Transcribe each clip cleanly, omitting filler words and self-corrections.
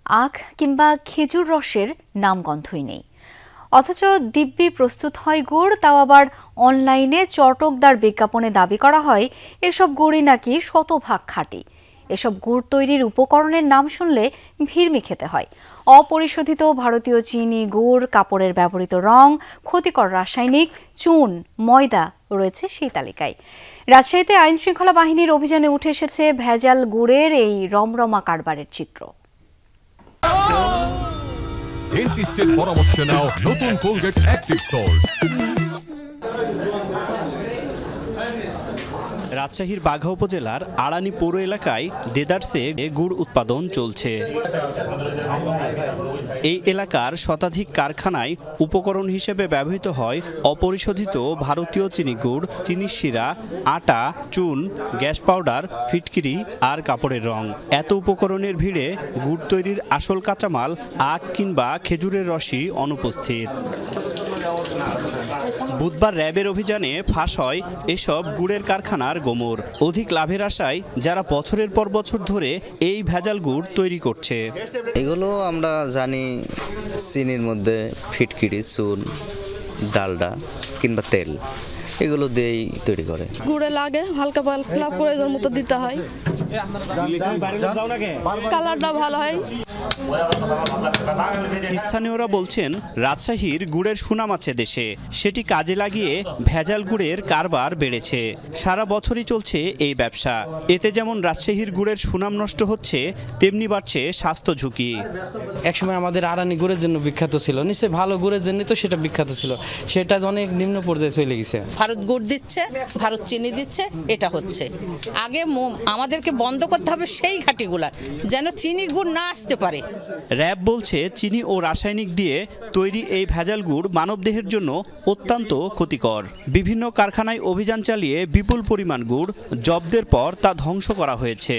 আখ কিংবা খেজুর রসের নামগন্ধই নেই। অথচ দিব্যি প্রস্তুত হয় গুড়, তাও আবার অনলাইনে চটকদার বিজ্ঞাপনে দাবি করা হয় এসব গুড়ই নাকি শতভাগ খাঁটি। এসব গুড় তৈরির উপকরণের নাম শুনলে ভিড়মি খেতে হয়। অপরিশোধিত ভারতীয় চিনি, গুড়, কাপড়ের ব্যবহৃত রং, ক্ষতিকর রাসায়নিক, চুন, ময়দা রয়েছে সেই তালিকায়। রাজশাহীতে আইন শৃঙ্খলা বাহিনীর অভিযানে উঠে এসেছে ভেজাল গুড়ের এই রমরমা কারবারের চিত্র। ডেন্টিস্টের পরামর্শ নাও নতুন কোলগেট অ্যাক্টিভ সল্ট। রাজশাহীর বাঘা উপজেলার আড়ানি পৌর এলাকায় দেদারসে গুড় উৎপাদন চলছে। এই এলাকার শতাধিক কারখানায় উপকরণ হিসেবে ব্যবহৃত হয় অপরিশোধিত ভারতীয় চিনি গুড়, চিনির শিরা, আটা, চুন, গ্যাস পাউডার, ফিটকিরি আর কাপড়ের রং। এত উপকরণের ভিড়ে গুড় তৈরির আসল কাঁচামাল আখ কিংবা খেজুরের রসই অনুপস্থিত। বুধবার র্যাবের অভিযানে ফাঁস হয় এসব গুড়ের কারখানার গোমর। অধিক লাভের আশায় যারা বছরের পর বছর ধরে এই ভেজাল গুড় তৈরি করছে। এগুলো আমরা জানি চিনির মধ্যে ফিটকিরি, চুন, ডালডা কিংবা তেল এগুলো দিয়েই তৈরি করে। গুড়ে লাগে হালকা পাতলা প্রয়োজন মতো দিতে হয়, কালারটা ভালো হয়। স্থানীয়রা বলছেন রাজশাহীর গুড়ের সুনাম আছে দেশে, সেটি কাজে লাগিয়ে ভেজাল গুড়ের কারবার বেড়েছে। সারা বছরই চলছে এই ব্যবসা। এতে যেমন রাজশাহীর গুড়ের সুনাম নষ্ট হচ্ছে, তেমনি বাড়ছে স্বাস্থ্য ঝুঁকি। একসময় আমাদের আড়ানি গুড়ের জন্য বিখ্যাত ছিল, নিশ্চয়ই ভালো গুড়ের জন্য তো সেটা বিখ্যাত ছিল, সেটা অনেক নিম্ন পর্যায়ে চলে গেছে। ভারত গুড় দিচ্ছে, ভারত চিনি দিচ্ছে, এটা হচ্ছে। আগে আমাদেরকে বন্ধ করতে হবে সেই ঘাটিগুলা, যেন চিনি গুড় না আসতে পারে। র্যাব বলছে চিনি ও রাসায়নিক দিয়ে তৈরি এই ভেজাল গুড় মানবদেহের জন্য অত্যন্ত ক্ষতিকর। বিভিন্ন কারখানায় অভিযান চালিয়ে বিপুল পরিমাণ গুড় জব্দের পর তা ধ্বংস করা হয়েছে।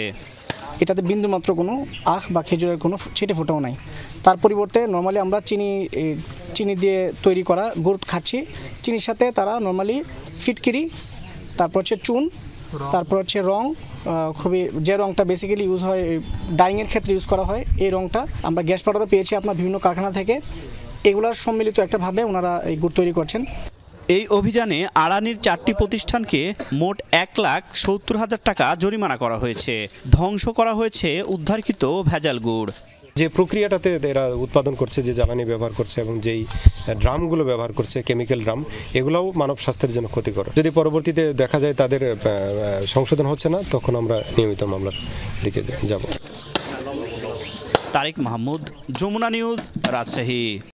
এটাতে বিন্দুমাত্র কোনো আখ বা খেজুরের কোনো ছিটে ফোটাও নাই। তার পরিবর্তে নর্মালি আমরা চিনি দিয়ে তৈরি করা গুড় খাচ্ছি। চিনির সাথে তারা নর্মালি ফিটকিরি, তারপর হচ্ছে চুন, তারপর হচ্ছে রং, খুবই যে রংটা বেসিক্যালি ইউজ হয় ডাইংয়ের ক্ষেত্রে ইউজ করা হয়, এই রংটা আমরা গ্যাস পাউডারও পেয়েছি আপনার বিভিন্ন কারখানা থেকে। এগুলার সম্মিলিত একটাভাবে ওনারা এই গুড় তৈরি করছেন। এই অভিযানে আড়ানির 4টি প্রতিষ্ঠানকে মোট 1,70,000 টাকা জরিমানা করা হয়েছে। ধ্বংস করা হয়েছে উদ্ধারকৃত ভেজাল গুড়। যে প্রক্রিয়াটাতে এরা উৎপাদন করছে, যে জ্বালানি ব্যবহার করছে এবং যেই ড্রামগুলো ব্যবহার করছে, কেমিক্যাল ড্রাম, এগুলোও মানব স্বাস্থ্যের জন্য ক্ষতিকর। যদি পরবর্তীতে দেখা যায় তাদের সংশোধন হচ্ছে না, তখন আমরা নিয়মিত মামলার দিকে যাব। তারিক মাহমুদ, যমুনা নিউজ, রাজশাহী।